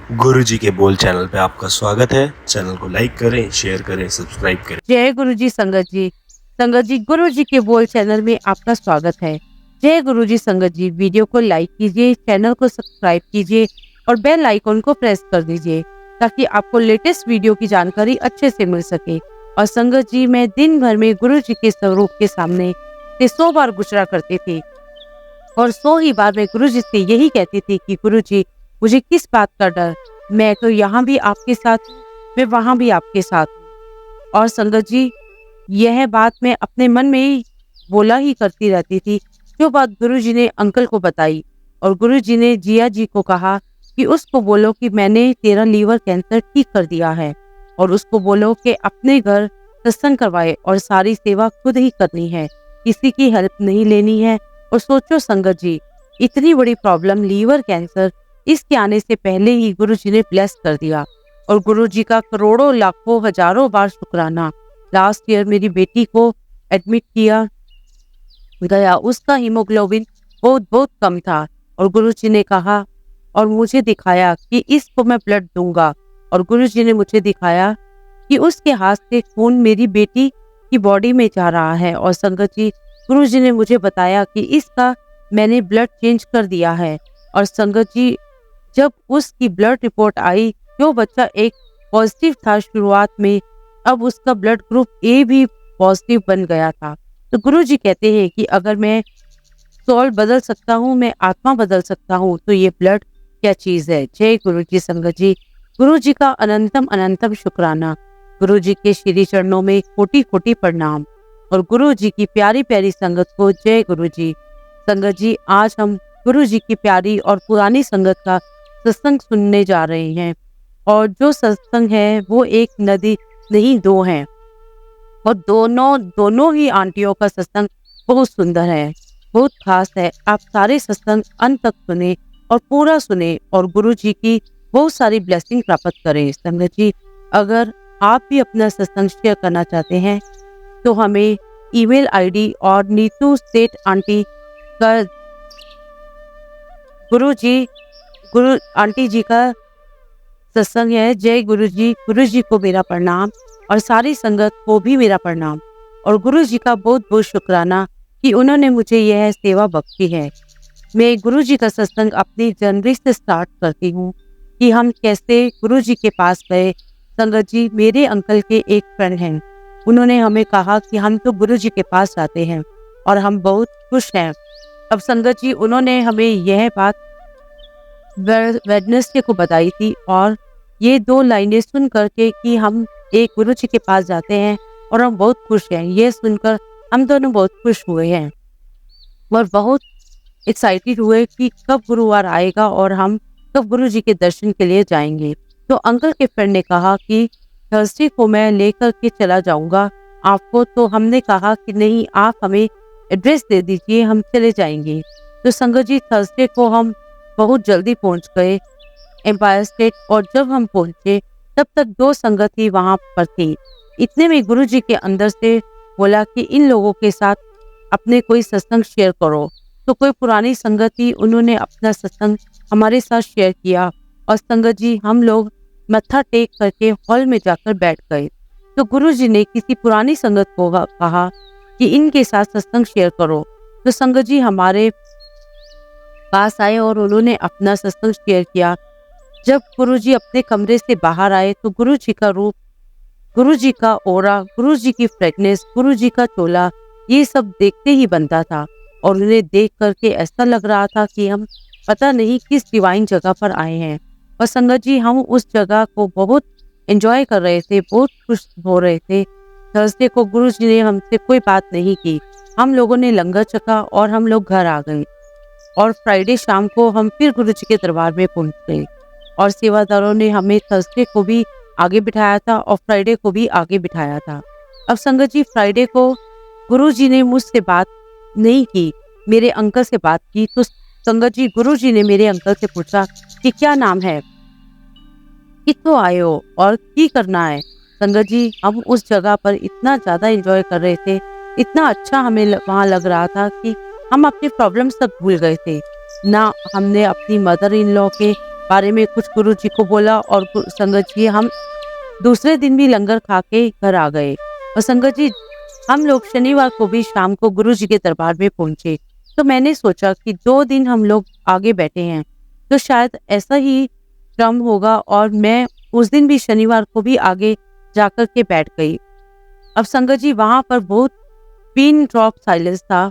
गुरुजी के बोल चैनल पे आपका स्वागत है। चैनल को लाइक करें, शेयर करें, सब्सक्राइब करें। जय गुरु जी संगत जी। संगत जी, गुरु जी के बोल चैनल में आपका स्वागत है। जय गुरु जी संगत जी। वीडियो को लाइक कीजिए, चैनल को सब्सक्राइब कीजिए और बेल आइकन को प्रेस कर दीजिए ताकि आपको लेटेस्ट वीडियो की जानकारी अच्छे से मिल सके। और संगत जी, मैं दिन भर में गुरु जी के स्वरूप के सामने से 100 बार गुजरा करती थी और 100 ही बार मैं गुरु जी से यही कहती थी कि गुरु जी, मुझे किस बात का डर, मैं तो यहाँ भी आपके साथ हूँ, मैं वहाँ भी आपके साथ हूँ। और संगत जी, यह बात मैं अपने मन में ही बोला ही करती रहती थी। जो बात गुरुजी ने अंकल को बताई और गुरुजी ने जिया जी को कहा कि उसको बोलो कि मैंने तेरा लीवर कैंसर ठीक कर दिया है और उसको बोलो कि अपने घर सत्संग करवाए और सारी सेवा खुद ही करनी है, किसी की हेल्प नहीं लेनी है। और सोचो संगत जी, इतनी बड़ी प्रॉब्लम लीवर कैंसर, इसके आने से पहले ही गुरुजी ने ब्लेस कर दिया। और गुरुजी का करोड़ों लाखों हजारों बार शुक्राना। लास्ट ईयर मेरी बेटी को एडमिट किया गया, उसका हीमोग्लोबिन बहुत बहुत कम था और गुरुजी ने कहा और मुझे दिखाया कि इसको मैं ब्लड दूंगा। और गुरुजी ने मुझे दिखाया कि उसके हाथ से खून मेरी बेटी की बॉडी में जा रहा है। और संगत जी, गुरुजी ने मुझे बताया कि इसका मैंने ब्लड चेंज कर दिया है। और संगत जी, जब उसकी ब्लड रिपोर्ट आई, जो बच्चा एक पॉजिटिव था शुरुआत में, अब उसका ब्लड ग्रुप ए भी पॉजिटिव बन गया था। तो गुरुजी कहते हैं कि अगर मैं सोल बदल सकता हूँ, मैं आत्मा बदल सकता हूँ, तो ये ब्लड क्या चीज है। जय गुरु जी संगत जी। गुरु जी का अनंतम अनंतम शुक्राना। गुरु जी के श्री चरणों में कोटि कोटि प्रणाम। और गुरु जी की प्यारी प्यारी संगत को जय गुरु जी। संगत जी, आज हम गुरु जी की प्यारी और पुरानी संगत का सत्संग सुनने जा रहे हैं। और जो सत्संग है वो एक नदी नहीं, दो हैं। और दोनों ही आंटियों का सत्संग बहुत सुंदर है, बहुत खास है। आप सारे सत्संग अंत तक सुने और पूरा सुने और गुरु जी की बहुत सारी ब्लेसिंग प्राप्त करें। संगत जी, अगर आप भी अपना सत्संग शेयर करना चाहते हैं तो हमें ईमेल आईडी और नीतू सेठ आंटी का गुरु आंटी जी का सत्संग है। जय गुरु जी को मेरा प्रणाम और सारी संगत को भी मेरा प्रणाम। और गुरु जी का बहुत बहुत शुक्राना कि उन्होंने मुझे यह सेवा बख्शी है। मैं गुरु जी का सत्संग अपनी जनवरी से स्टार्ट करती हूँ कि हम कैसे गुरु जी के पास गए। संगत जी, मेरे अंकल के एक फ्रेंड हैं, उन्होंने हमें कहा कि हम तो गुरु जी के पास जाते हैं और हम बहुत खुश हैं। अब संगत जी, उन्होंने हमें यह बात वेडनेसडे को बताई थी और ये 2 लाइनें सुन करके कि हम एक गुरु जी के पास जाते हैं और हम बहुत खुश हैं, ये सुनकर हम दोनों बहुत खुश हुए हैं और बहुत एक्साइटेड हुए कि कब गुरुवार आएगा और हम कब गुरु जी के दर्शन के लिए जाएंगे। तो अंकल के फ्रेंड ने कहा कि थर्सडे को मैं लेकर के चला जाऊंगा आपको। तो हमने कहा कि नहीं, आप हमें एड्रेस दे दीजिए, हम चले जाएंगे। तो संगत जी, थर्सडे को हम बहुत जल्दी पहुंच गए एम्पायर स्टेट। और जब हम पहुंचे तब तक 2 संगत ही वहां पर थी। इतने में गुरु जी के अंदर से बोला कि इन लोगों के साथ अपने कोई सत्संग शेयर करो। तो कोई पुरानी संगत थी, उन्होंने अपना सत्संग हमारे साथ शेयर किया। और संगत जी, हम लोग मत्था टेक करके हॉल में जाकर बैठ गए। तो गुरु जी ने किसी पुरानी संगत को कहा कि इनके साथ सत्संग शेयर करो। तो संगत जी हमारे पास आए और उन्होंने अपना सत्संग शेयर किया। जब गुरुजी अपने कमरे से बाहर आए तो गुरुजी का रूप, गुरुजी का ओरा, गुरुजी की फ्रेगनेंस, गुरुजी का चोला, ये सब देखते ही बनता था। और उन्हें देख करके ऐसा लग रहा था कि हम पता नहीं किस डिवाइन जगह पर आए हैं। और संगत जी, हम उस जगह को बहुत एंजॉय कर रहे थे, बहुत खुश हो रहे थे। थर्सडे को गुरुजी ने हमसे कोई बात नहीं की, हम लोगों ने लंगर चखा और हम लोग घर आ गए। और फ्राइडे शाम को हम फिर गुरुजी के दरबार में पहुंच गए और सेवादारों ने हमें थर्सडे को भी आगे बिठाया था और फ्राइडे को भी आगे बिठाया था। अब संगत जी, फ्राइडे को गुरुजी ने मुझसे बात नहीं की, मेरे अंकल से बात की। तो संगत जी, गुरुजी ने मेरे अंकल से पूछा कि क्या नाम है, कित्थों आए हो और की करना है। संगत जी, हम उस जगह पर इतना ज्यादा एंजॉय कर रहे थे, इतना अच्छा हमें वहां लग रहा था कि हम अपनी प्रॉब्लम सब भूल गए थे। ना हमने अपनी मदर इन लॉ के बारे में कुछ गुरु जी को बोला और संगत जी हम दूसरे दिन भी लंगर खा के घर आ गए। और संगत जी हम लोग शनिवार को भी शाम को गुरु जी के दरबार में पहुंचे। तो मैंने सोचा कि 2 दिन हम लोग आगे बैठे हैं तो शायद ऐसा ही क्रम होगा, और मैं उस दिन भी शनिवार को भी आगे जाकर के बैठ गई। अब संगत जी वहां पर बहुत पिन ड्रॉप साइलेंस था।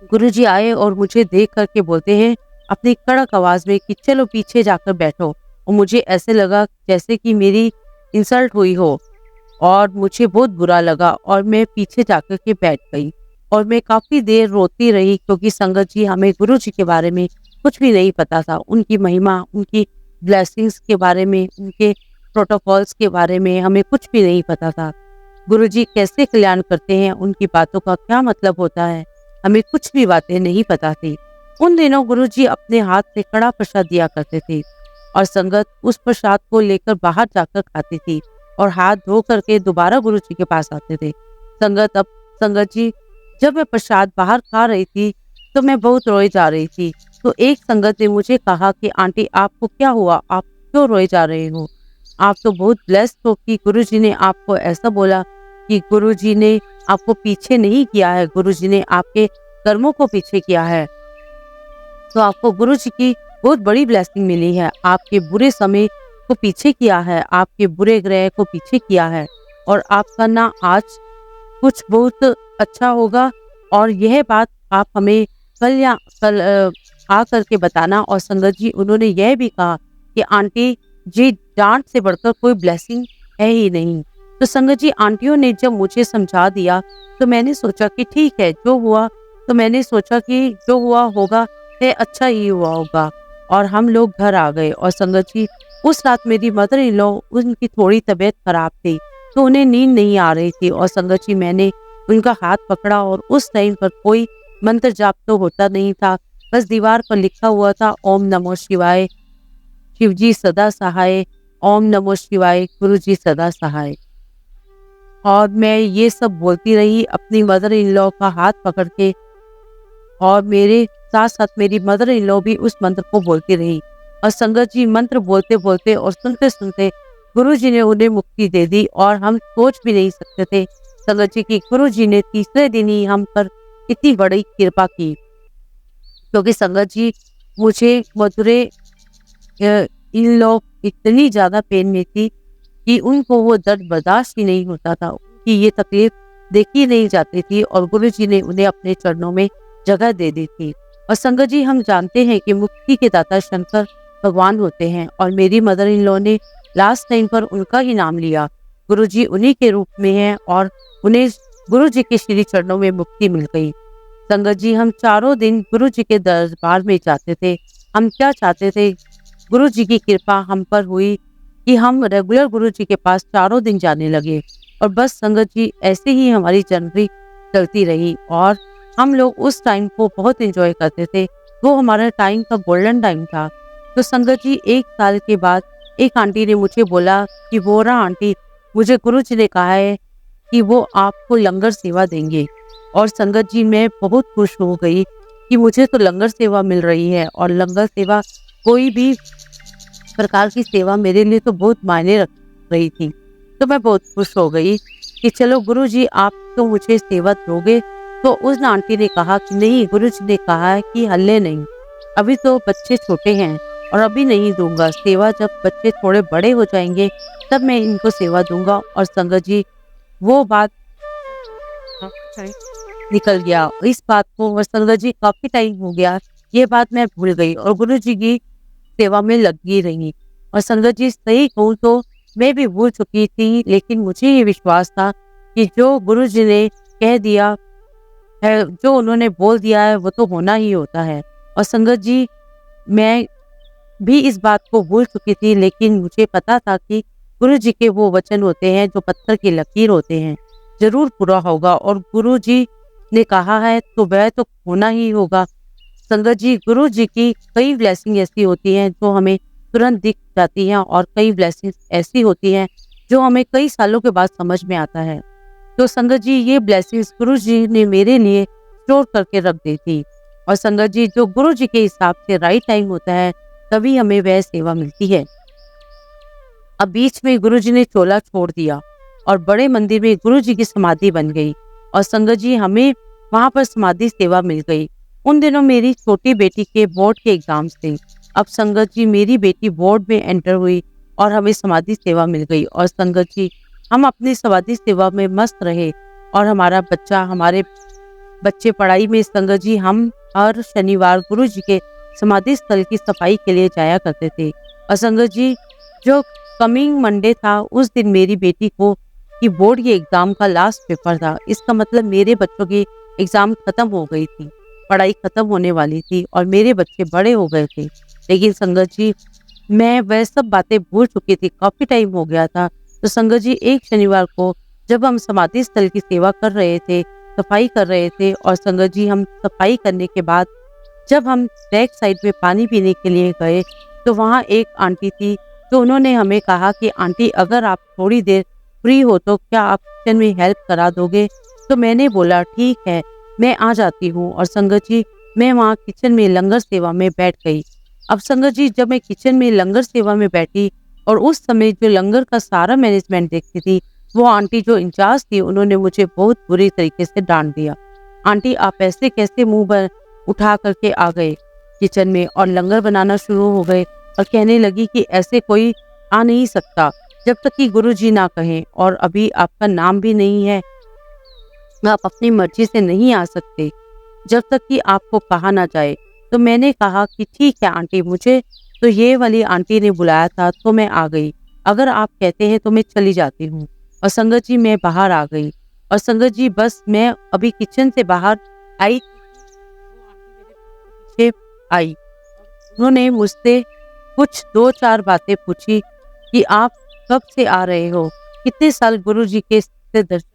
गुरुजी आए और मुझे देख करके बोलते हैं अपनी कड़क आवाज में कि चलो पीछे जाकर बैठो। और मुझे ऐसे लगा जैसे कि मेरी इंसल्ट हुई हो, और मुझे बहुत बुरा लगा और मैं पीछे जाकर के बैठ गई। और मैं काफी देर रोती रही क्योंकि संगत जी हमें गुरु जी के बारे में कुछ भी नहीं पता था, उनकी महिमा, उनकी ब्लेसिंग्स के बारे में, उनके प्रोटोकॉल्स के बारे में हमें कुछ भी नहीं पता था। गुरु जी कैसे कल्याण करते हैं, उनकी बातों का क्या मतलब होता है, हमें कुछ भी बातें नहीं पता थी। उन दिनों गुरुजी अपने हाथ से कड़ा प्रसाद दिया करते थे और संगत उस प्रसाद को लेकर बाहर जाकर खाती थी और हाथ धो करके दोबारा गुरुजी के पास आते थे। संगत जी जब मैं प्रसाद बाहर खा रही थी तो मैं बहुत रोए जा रही थी। तो एक संगत ने मुझे कहा कि आंटी आपको क्या हुआ, आप क्यों रोए जा रहे हो? आप तो बहुत ब्लेस्ड हो कि गुरुजी ने आपको ऐसा बोला कि गुरुजी ने आपको पीछे नहीं किया है, गुरुजी ने आपके कर्मों को पीछे किया है। तो आपको गुरुजी की बहुत बड़ी ब्लेसिंग मिली है, आपके बुरे समय को पीछे किया है, आपके बुरे ग्रह को पीछे किया है, और आपका ना आज कुछ बहुत अच्छा होगा। और यह बात आप हमें कल आ करके बताना। और संगत जी उन्होंने यह भी कहा कि आंटी जी डांट से बढ़कर कोई ब्लेसिंग है ही नहीं। तो संगत जी आंटियों ने जब मुझे समझा दिया तो मैंने सोचा कि ठीक है जो हुआ, तो मैंने सोचा कि जो हुआ होगा है अच्छा ही हुआ होगा। और हम लोग घर आ गए। और संगत जी उस रात मेरी मदर इन लॉ, उनकी थोड़ी तबीयत खराब थी तो उन्हें नींद नहीं आ रही थी। और संगत जी मैंने उनका हाथ पकड़ा और उस टाइम पर कोई मंत्र जाप तो होता नहीं था, बस दीवार पर लिखा हुआ था ओम नमो शिवाय, शिवजी सदा सहाय, ओम नमो शिवाय, गुरुजी सदा सहाय। और मैं ये सब बोलती रही अपनी मदर इन लॉ का हाथ पकड़ के, और मेरे साथ साथ मेरी मदर इन लॉ भी उस मंत्र को बोलती रही। और संगत जी मंत्र बोलते बोलते और सुनते सुनते गुरु जी ने उन्हें मुक्ति दे दी। और हम सोच भी नहीं सकते थे संगत जी की गुरु जी ने तीसरे दिन ही हम पर इतनी बड़ी कृपा की। क्योंकि संगत जी मुझे मधुरे इन लोग इतनी ज्यादा पेन में थी कि उनको वो दर्द बर्दाश्त ही नहीं होता था, कि ये तकलीफ देखी नहीं जाती थी, और गुरु जी ने उन्हें अपने चरणों में जगह दे दी थी। और संगत जी हम जानते हैं कि मुक्ति के दाता शंकर भगवान होते हैं, और मेरी मदर इन लॉ ने लास्ट टाइम पर उनका ही नाम लिया। गुरु जी उन्हीं के रूप में हैं और उन्हें गुरु जी के श्री चरणों में मुक्ति मिल गई। संगत जी हम चारों दिन गुरु जी के दरबार में जाते थे। हम क्या चाहते थे, गुरु जी की कृपा हम पर हुई कि हम रेगुलर गुरु जी के पास चारों दिन जाने लगे। और बस संगत जी ऐसे ही हमारी जनवरी चलती रही और हम लोग उस टाइम को बहुत एंजॉय करते थे। वो हमारा टाइम का गोल्डन टाइम था। तो संगत जी 1 साल के बाद एक आंटी ने मुझे बोला कि वो रहा आंटी, मुझे गुरु जी ने कहा है कि वो आपको लंगर सेवा देंगे। और संगत जी मैं बहुत खुश हो गई कि मुझे तो लंगर सेवा मिल रही है, और लंगर सेवा कोई भी प्रकार की सेवा मेरे लिए तो बहुत मायने रख रही थी। तो मैं बहुत खुश हो गई कि चलो गुरु जी आप तो मुझे सेवा दोगे। तो उस आंटी ने कहा कि नहीं, गुरु जी ने कहा है कि हल्ले नहीं, अभी तो बच्चे छोटे हैं और अभी नहीं दूंगा सेवा, जब बच्चे थोड़े बड़े हो जाएंगे तब मैं इनको सेवा दूंगा। और संगत जी वो बात निकल गया इस बात को, और संगत जी काफी टाइम हो गया ये बात मैं भूल गई और गुरु जी की सेवा में लगी रही। और संगत जी सही कहूँ तो मैं भी भूल चुकी थी, लेकिन मुझे ये विश्वास था कि जो गुरु जी ने कह दिया है, जो उन्होंने बोल दिया है, वो तो होना ही होता है। और संगत जी मैं भी इस बात को भूल चुकी थी, लेकिन मुझे पता था कि गुरु जी के वो वचन होते हैं जो पत्थर की लकीर होते हैं, जरूर पूरा होगा। और गुरु जी ने कहा है तो वह तो होना ही होगा। संगत जी गुरु जी की कई ब्लेसिंग ऐसी होती हैं जो हमें तुरंत दिख जाती हैं, और कई ब्लेसिंग ऐसी होती हैं जो हमें कई सालों के बाद समझ में आता है। तो संगत जी ये ब्लेसिंग्स गुरु जी ने मेरे लिए स्टोर करके रख दी थी। और संगत जी जो गुरु जी के हिसाब से राइट टाइम होता है, तभी हमें वह सेवा मिलती है। अब बीच में गुरुजी ने चोला छोड़ दिया और बड़े मंदिर में गुरुजी की समाधि बन गई और संगत जी हमें वहां पर समाधि सेवा मिल गई। उन दिनों मेरी छोटी बेटी के बोर्ड के एग्जाम्स थे। अब संगत जी मेरी बेटी बोर्ड में एंटर हुई और हमें समाधि सेवा मिल गई और संगत जी हम अपनी समाधि सेवा में मस्त रहे और हमारे बच्चे पढ़ाई में। संगत जी हम हर शनिवार गुरु जी के समाधि स्थल की सफाई के लिए जाया करते थे। और संगत जी जो कमिंग मंडे था उस दिन मेरी बेटी को की बोर्ड के एग्जाम का लास्ट पेपर था। इसका मतलब मेरे बच्चों की एग्जाम खत्म हो गई थी, पढ़ाई खत्म होने वाली थी और मेरे बच्चे बड़े हो गए थे। लेकिन संगत जी मैं वह सब बातें भूल चुकी थी, काफी टाइम हो गया था। तो संगत जी एक शनिवार को जब हम समाधि स्थल की सेवा कर रहे थे, सफाई कर रहे थे और संगत जी हम सफाई करने के बाद जब हम बैक साइड में पानी पीने के लिए गए तो वहाँ एक आंटी थी। तो उन्होंने हमें कहा कि आंटी अगर आप थोड़ी देर फ्री हो तो क्या आप किचन में हेल्प करा दोगे। तो मैंने बोला ठीक है मैं आ जाती हूँ। और संगत जी मैं वहाँ किचन में लंगर सेवा में बैठ गई। अब संगत जी जब मैं किचन में लंगर सेवा में बैठी और उस समय जो लंगर का सारा मैनेजमेंट देखती थी वो आंटी जो इंचार्ज थी उन्होंने मुझे बहुत बुरी तरीके से डांट दिया। आंटी आप ऐसे कैसे मुंह उठा करके आ गए किचन में और लंगर बनाना शुरू हो गए और कहने लगी कि ऐसे कोई आ नहीं सकता जब तक कि गुरुजी ना कहें और अभी आपका नाम भी नहीं है, आप अपनी मर्जी से नहीं आ सकते जब तक कि आपको कहा ना जाए। तो मैंने कहा कि ठीक है आंटी, मुझे तो ये वाली आंटी ने बुलाया था तो मैं आ गई, अगर आप कहते हैं तो मैं चली जाती हूँ। और संगत जी मैं बाहर आ गई और संगत जी बस मैं अभी किचन से बाहर आई आई उन्होंने मुझसे कुछ 2-4 बातें पूछी कि आप कब से आ रहे हो, कितने साल गुरुजी के से दर्शन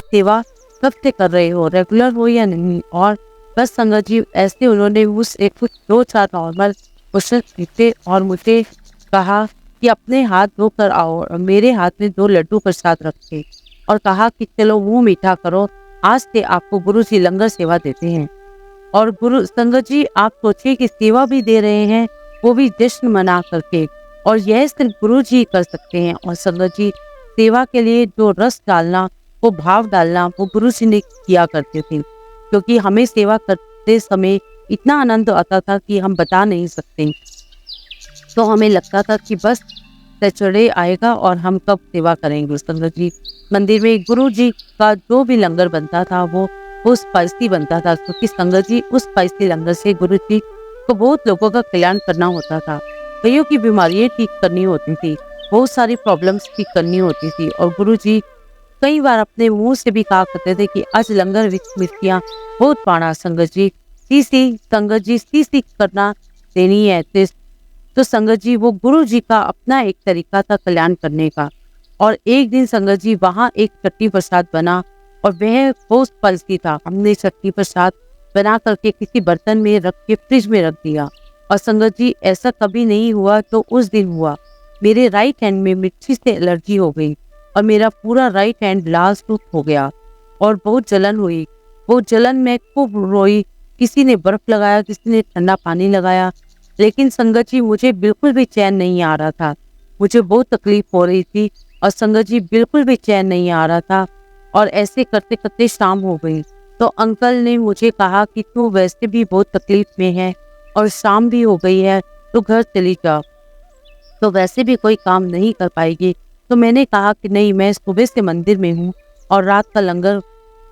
सेवा कब से कर रहे हो, रेगुलर हो या नहीं। और बस संगत जी ऐसे उन्होंने मुझसे कुछ 2-4 नॉर्मल क्वेश्चन पूछे और मुझे कहा कि अपने हाथ धो कर आओ और मेरे हाथ में 2 लड्डू प्रसाद रखे और कहा कि चलो मुंह मीठा करो, आज से आपको गुरुजी लंगर सेवा देते हैं। और गुरु संगत जी आप सोचिए कि सेवा भी दे रहे हैं वो भी जश्न मना करके, और यह सिर्फ गुरु जी कर सकते हैं। और संगत जी सेवा के लिए जो रस डालना, वो भाव डालना वो गुरु जी ने किया करते थे, क्योंकि हमें सेवा करते समय इतना आनंद आता था कि हम बता नहीं सकते। तो हमें लगता था कि बस सैटरडे आएगा और हम कब सेवा करेंगे। संगत जी मंदिर में गुरु जी का जो भी लंगर बनता था वो स्पाइसी बनता था, क्योंकि संगत जी उस स्पाइसी लंगर से गुरु जी को बहुत लोगों का कल्याण करना होता था, कईयों की बीमारियां ठीक करनी होती थी, बहुत सारी प्रॉब्लम्स ठीक करनी होती थी। और गुरु जी कई बार अपने मुंह से भी कहा करते थे कि आज लंगर विच मिर्चियां बहुत पाना संगत जी संगत जी सी करना देनी है। तो संगत जी वो गुरु जी का अपना एक तरीका था कल्याण करने का। और एक दिन संगत जी वहाँ एक चट्टी प्रसाद बना और वह बहुत स्पाइसी था। हमने चट्टी प्रसाद बना करके किसी बर्तन में रख के फ्रिज में रख दिया। और संगत जी ऐसा कभी नहीं हुआ तो उस दिन हुआ। मेरे राइट हैंड में मिर्ची से एलर्जी हो गई और मेरा पूरा राइट हैंड लाल सूख हो गया और बहुत जलन हुई। वो जलन में खूब रोई, किसी ने बर्फ लगाया, किसी ने ठंडा पानी लगाया, लेकिन संगत जी मुझे बिल्कुल भी चैन नहीं आ रहा था। मुझे बहुत तकलीफ हो रही थी और संगत जी बिल्कुल भी चैन नहीं आ रहा था। और ऐसे करते करते शाम हो गई तो अंकल ने मुझे कहा कि तू वैसे भी बहुत तकलीफ में है और शाम भी हो गई है तो घर चली जा, तो वैसे भी कोई काम नहीं कर पाएगी। तो मैंने कहा कि नहीं, मैं सुबह से मंदिर में हूँ और रात का लंगर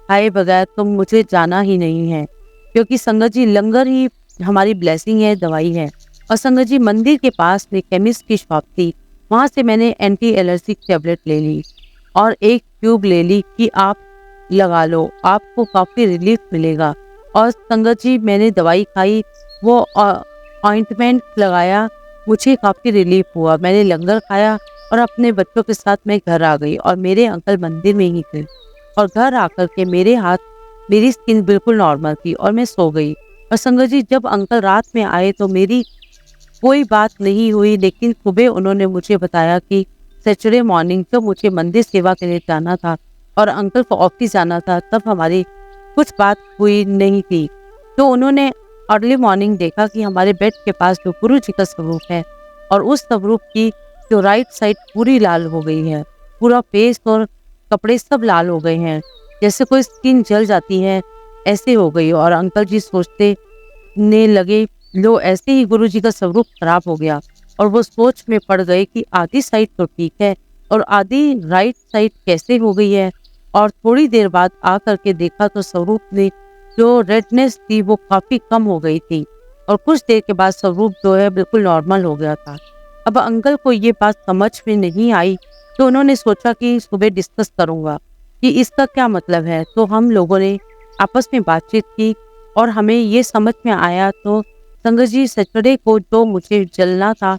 खाए बगैर तो मुझे जाना ही नहीं है, क्योंकि संगत जी लंगर ही हमारी ब्लेसिंग है, दवाई है। और संगत जी मंदिर के पास में केमिस्ट की शॉप थी, वहाँ से मैंने एंटी एलर्जिक टैबलेट ले ली और एक ट्यूब ले ली कि आप लगा लो, आपको काफ़ी रिलीफ मिलेगा। और संगत जी मैंने दवाई खाई, वो ऑइंटमेंट लगाया, मुझे काफ़ी रिलीफ हुआ। मैंने लंगर खाया और अपने बच्चों के साथ मैं घर आ गई और मेरे अंकल मंदिर में ही थे। और घर आकर के मेरी स्किन बिल्कुल नॉर्मल थी और मैं सो गई। और संगत जी जब अंकल रात में आए तो मेरी कोई बात नहीं हुई, लेकिन सुबह उन्होंने मुझे बताया कि सैटरडे मॉर्निंग जब मुझे मंदिर सेवा के लिए जाना था और अंकल को ऑफिस जाना था, तब हमारी कुछ बात हुई नहीं थी। तो उन्होंने अर्ली मॉर्निंग देखा कि हमारे बेड के पास जो गुरु जी का स्वरूप है और उस स्वरूप की जो राइट साइड पूरी लाल हो गई है, पूरा फेस और कपड़े सब लाल हो गए हैं, जैसे कोई स्किन जल जाती है ऐसे हो गई। और अंकल जी सोचते ने लगे, लो ऐसे ही गुरु जी का स्वरूप खराब हो गया। और वो सोच में पड़ गए कि आधी साइड तो ठीक है और आधी राइट साइड कैसे हो गई है। और थोड़ी देर बाद आ करके देखा तो स्वरूप ने जो रेडनेस थी वो काफी कम हो गई थी और कुछ देर के बाद स्वरूप जो है बिल्कुल नॉर्मल हो गया था। अब अंकल को ये बात समझ में नहीं आई तो उन्होंने सोचा कि सुबह डिस्कस करूंगा कि इसका क्या मतलब है। तो हम लोगों ने आपस में बातचीत की और हमें ये समझ में आया तो संगत जी सैटरडे को जो मुझे जलना था,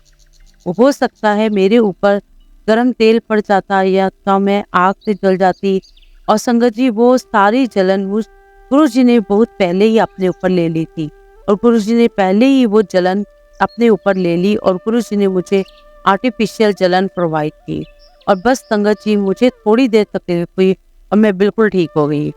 हो सकता है मेरे ऊपर गरम तेल पड़ जाता या तो मैं आग से जल जाती। और संगत जी वो सारी जलन मुझ गुरु जी ने बहुत पहले ही अपने ऊपर ले ली थी और गुरु जी ने पहले ही वो जलन अपने ऊपर ले ली और गुरु जी ने मुझे आर्टिफिशियल जलन प्रोवाइड की। और बस संगत जी मुझे थोड़ी देर तकलीफ हुई और मैं बिल्कुल ठीक हो गई।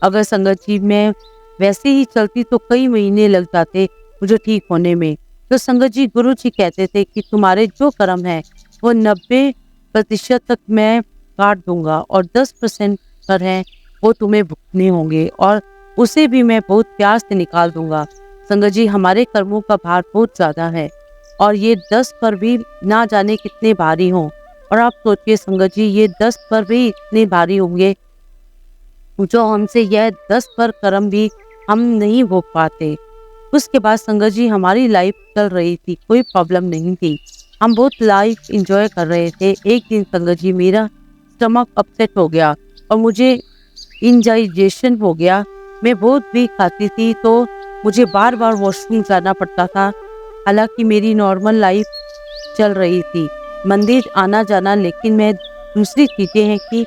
अगर संगत जी मैं वैसे ही चलती तो कई महीने लग जाते मुझे ठीक होने में। तो संगत जी गुरु जी कहते थे कि तुम्हारे जो कर्म है वो 90% तक मैं काट दूंगा और 10% कर है वो तुम्हें भुगतने होंगे और उसे भी मैं बहुत प्यार से निकाल दूंगा। संगत जी हमारे कर्मों का भार बहुत ज्यादा है और ये 10 पर भी ना जाने कितने भारी हों। और आप सोचिए संगत जी ये 10 पर भी इतने भारी होंगे जो हमसे यह 10 पर कर्म भी हम नहीं भोग पाते। उसके बाद संगत जी हमारी लाइफ चल रही थी, कोई प्रॉब्लम नहीं थी, हम बहुत लाइफ एंजॉय कर रहे थे। एक दिन संगत जी मेरा स्टमक अपसेट हो गया और मुझे इंडाइजेशन हो गया। मैं बहुत वीक खाती थी तो मुझे बार बार वॉशरूम जाना पड़ता था। हालांकि मेरी नॉर्मल लाइफ चल रही थी, मंदिर आना जाना, लेकिन मैं दूसरी चीजें हैं कि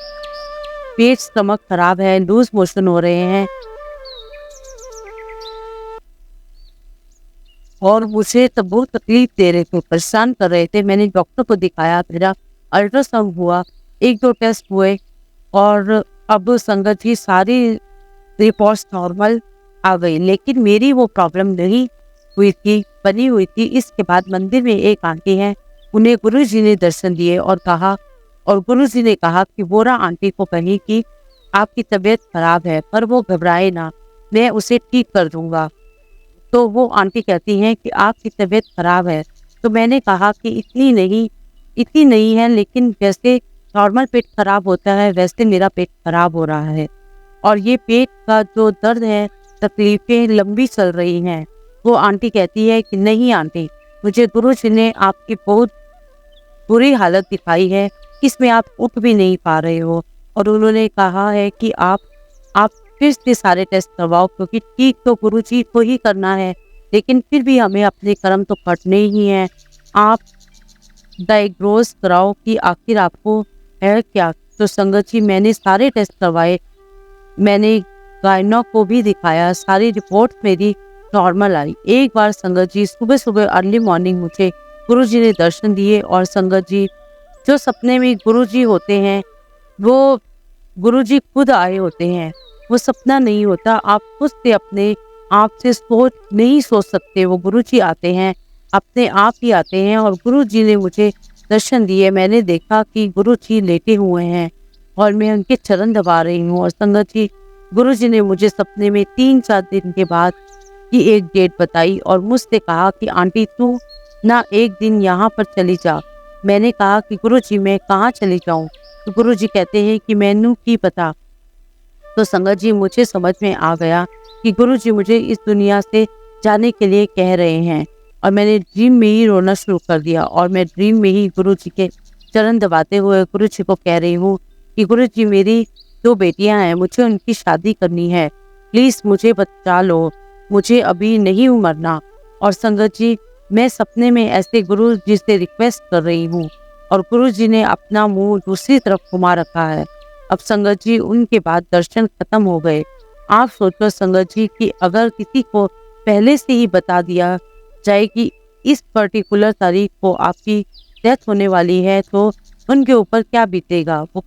पेट स्टमक खराब है, लूज मोशन हो रहे हैं और मुझे तब बहुत तकलीफ दे रहे थे, परेशान कर रहे थे। मैंने डॉक्टर को दिखाया, मेरा अल्ट्रासाउंड हुआ, 1-2 टेस्ट हुए और अब संगत जी सारी रिपोर्ट्स नॉर्मल आ गई, लेकिन मेरी वो प्रॉब्लम नहीं हुई थी, बनी हुई थी। इसके बाद मंदिर में एक आंटी हैं, उन्हें गुरु जी ने दर्शन दिए और गुरु जी ने कहा कि बोरा आंटी को कही कि आपकी तबीयत खराब है पर वो घबराए ना, मैं उसे ठीक कर दूंगा। तो वो आंटी कहती हैं कि आपकी तबीयत खराब है। तो मैंने कहा कि इतनी नहीं है, लेकिन जैसे नॉर्मल पेट खराब होता है वैसे मेरा पेट खराब हो रहा है और ये पेट का जो दर्द है, तकलीफें लंबी चल रही हैं। वो आंटी कहती है कि नहीं आंटी, मुझे गुरु जी ने आपकी बहुत बुरी हालत दिखाई है, इसमें आप उठ भी नहीं पा रहे हो और उन्होंने कहा है कि आप फिर से सारे टेस्ट करवाओ क्योंकि ठीक तो गुरु जी को ही करना है, लेकिन फिर भी हमें अपने कर्म तो कटने ही हैं। आप डायग्नोज कराओ कि आखिर आपको है क्या। तो संगत जी मैंने सारे टेस्ट करवाए, मैंने गायनो को भी दिखाया, सारी रिपोर्ट मेरी नॉर्मल आई। एक बार संगत जी सुबह सुबह अर्ली मॉर्निंग मुझे गुरु जी ने दर्शन दिए और संगत जी जो सपने में गुरु जी होते हैं वो गुरु जी खुद आए होते हैं, वो सपना नहीं होता। आप खुद से अपने आप से नहीं सोच सकते, वो गुरु जी आते हैं, अपने आप ही आते हैं। और गुरु जी ने मुझे दर्शन दिए, मैंने देखा कि गुरु जी लेटे हुए हैं और मैं उनके चरण दबा रही हूँ। और संगत जी गुरु जी ने मुझे सपने में 3-4 दिन के बाद की एक डेट बताई और मुझसे कहा कि आंटी तू ना एक दिन यहाँ पर चली जा। मैंने कहा कि गुरु जी मैं कहाँ चली जाऊँ। तो गुरु जी कहते हैं कि मैनू की पता। तो संगत जी मुझे समझ में आ गया कि गुरु जी मुझे इस दुनिया से जाने के लिए कह रहे हैं और मैंने ड्रीम में ही रोना शुरू कर दिया और मैं ड्रीम में ही गुरु जी के चरण दबाते हुए गुरु जी को कह रही हूँ कि गुरु जी मेरी 2 बेटियां हैं, मुझे उनकी शादी करनी है, प्लीज मुझे बचा लो, मुझे अभी नहीं मरना। और संगत जी मैं सपने में ऐसे गुरु जी से रिक्वेस्ट कर रही हूँ और गुरु जी ने अपना मुंह दूसरी तरफ घुमा रखा है। अब संगत जी उनके बाद दर्शन खत्म हो गए। आप सोचो संगत जी कि अगर किसी को पहले से ही बता दिया जाए कि इस पर्टिकुलर तारीख को आपकी डेथ होने वाली है तो उनके ऊपर क्या बीतेगा। वो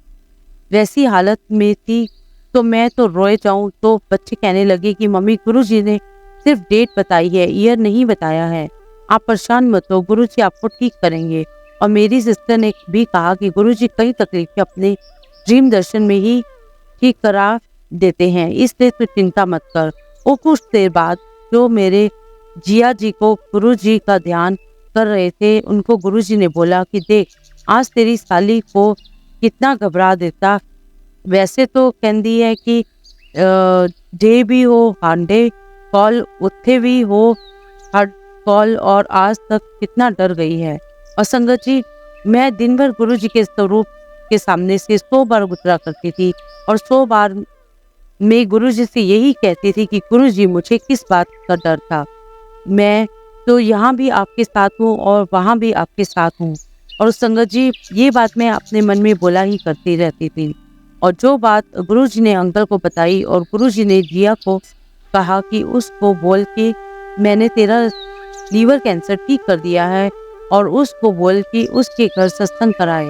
वैसी हालत में थी तो मैं तो रोए जाऊं। तो बच्चे कहने लगे कि मम्मी गुरु जी ने सिर्फ डेट बताई है, ईयर नहीं बताया है। आप परेशान मत हो, गुरुजी आपको ठीक करेंगे। और मेरी सिस्टर ने भी कहा कि गुरुजी कई तकलीफें अपने ड्रीम दर्शन में ही ठीक करा देते हैं, इसलिए तू चिंता मत कर। वो कुछ देर बाद जो मेरे जिया जी को गुरुजी का ध्यान कर रहे थे, उनको गुरुजी ने बोला कि देख, आज तेरी साली को कितना घबरा देता। वैसे तो कहती है कि डे भी हो हांडे कॉल उत्थे भी हो हर कॉल, और आज तक कितना डर गई है। और संगत जी, मैं दिन भर गुरुजी के स्वरूप के सामने से 100 बार गुजरा करती थी, और 100 बार मैं गुरुजी से यही कहती थी कि गुरुजी, मुझे किस बात का डर था। मैं तो यहाँ भी आपके साथ हूँ और वहाँ भी आपके साथ हूँ। और संगत जी, ये बात मैं अपने मन में बोला ही करती रहती थी। और जो बात गुरुजी ने अंकल को बताई और गुरुजी ने जिया को कहा कि उसको बोल के मैंने तेरा लीवर कैंसर ठीक कर दिया है, और उसको बोल कि उसके घर सत्संग कराए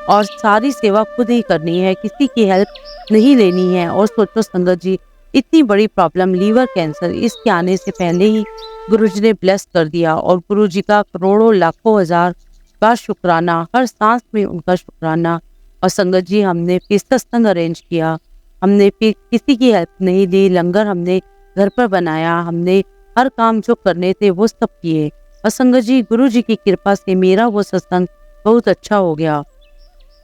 और सारी सेवा खुद ही करनी है, किसी की हेल्प नहीं लेनी है। और सोचो संगत जी, इतनी बड़ी प्रॉब्लम लीवर कैंसर, इसके आने से पहले ही गुरुजी ने ब्लेस कर दिया। और गुरुजी का करोड़ों लाखों हजार बार शुक्राना, हर सांस में उनका शुक्राना। और संगत जी, हमने फिर सत्संग अरेंज किया, हमने फिर किसी की हेल्प नहीं ली, लंगर हमने घर पर बनाया, हमने हर काम जो करने थे वो सब किए। और संगत जी, गुरुजी की कृपा से मेरा वो सत्संग बहुत अच्छा हो गया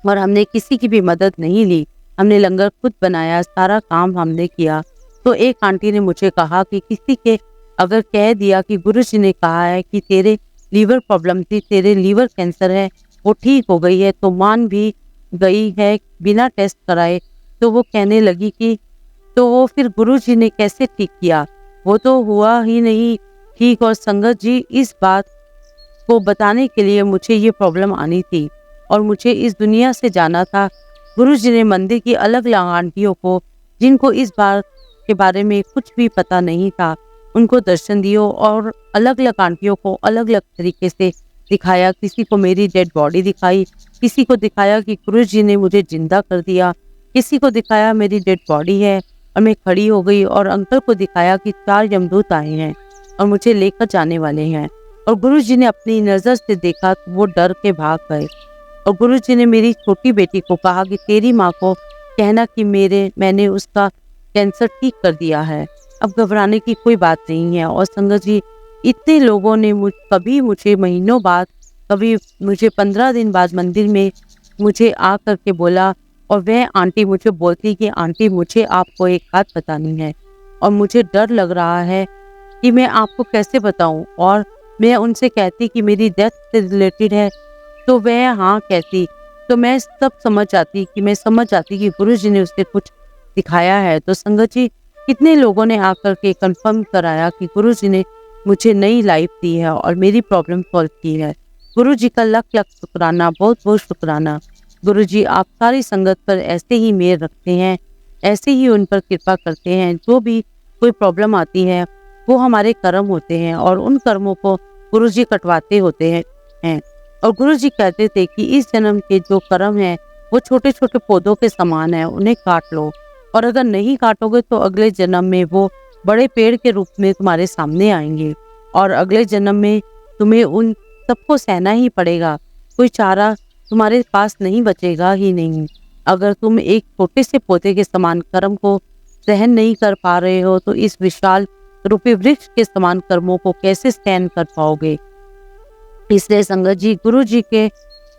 और हमने किसी की भी मदद नहीं ली। हमने लंगर खुद बनाया, सारा काम हमने किया। तो एक आंटी ने मुझे कहा कि किसी के अगर कह दिया कि गुरुजी ने कहा है कि तेरे लीवर प्रॉब्लम थी, तेरे लीवर कैंसर है, वो ठीक हो गई है, तो मान भी गई है बिना टेस्ट कराए। तो वो कहने लगी कि तो वो फिर गुरुजी ने कैसे ठीक किया, वो तो हुआ ही नहीं ठीक। और संगत जी, इस बात को बताने के लिए मुझे ये प्रॉब्लम आनी थी और मुझे इस दुनिया से जाना था। गुरुजी ने मंदिर की अलग अलग आंटियों को, जिनको इस बात के बारे में कुछ भी पता नहीं था, उनको दर्शन दियो और अलग अलग आंटियों को अलग अलग तरीके से दिखाया। किसी को मेरी डेड बॉडी दिखाई, किसी को दिखाया कि गुरुजी ने मुझे जिंदा कर दिया, किसी को दिखाया मेरी डेड बॉडी है और मैं खड़ी हो गई, और अंकल को दिखाया कि 4 यमदूत आए हैं और मुझे लेकर जाने वाले हैं। और गुरुजी ने अपनी नजर से देखा तो वो डर के भाग गए। और गुरुजी ने मेरी छोटी बेटी को कहा कि तेरी माँ को कहना कि मैंने उसका कैंसर ठीक कर दिया है, अब घबराने की कोई बात नहीं है। और संगत जी, इतने लोगों ने कभी मुझे महीनों बाद, कभी मुझे 15 दिन बाद मंदिर में मुझे आ करके बोला। और वह आंटी मुझे बोलती कि आंटी, मुझे आपको एक बात बतानी है और मुझे डर लग रहा है कि मैं आपको कैसे बताऊं। और मैं उनसे कहती कि मेरी डेथ से रिलेटेड है, तो वह हाँ कहती। तो मैं सब समझ जाती कि गुरुजी ने उसे कुछ दिखाया है। तो संगत जी, कितने लोगों ने आकर के कंफर्म कराया कि गुरुजी ने मुझे नई लाइफ दी है और मेरी प्रॉब्लम सॉल्व की है। गुरुजी का लख लख शुक्राना, बहुत बहुत शुक्राना। गुरुजी, आप सारी संगत पर ऐसे ही मेहर रखते हैं, ऐसे ही उन पर कृपा करते हैं। जो भी कोई प्रॉब्लम आती है वो हमारे कर्म होते हैं और उन कर्मों को गुरुजी कटवाते होते हैं। और गुरुजी कहते थे कि इस जन्म के जो कर्म हैं वो छोटे छोटे पौधों के समान है, उन्हें काट लो, और अगर नहीं काटोगे तो अगले जन्म में वो बड़े पेड़ के रूप में तुम्हारे सामने आएंगे और अगले जन्म में तुम्हें उन सबको सहना ही पड़ेगा। कोई चारा तुम्हारे पास नहीं बचेगा ही नहीं। अगर तुम एक छोटे से पौधे के समान कर्म को सहन नहीं कर पा रहे हो तो इस विशाल रूपी वृक्ष के समान कर्मों को कैसे सहन कर पाओगे। इसलिए संगत जी, गुरु जी के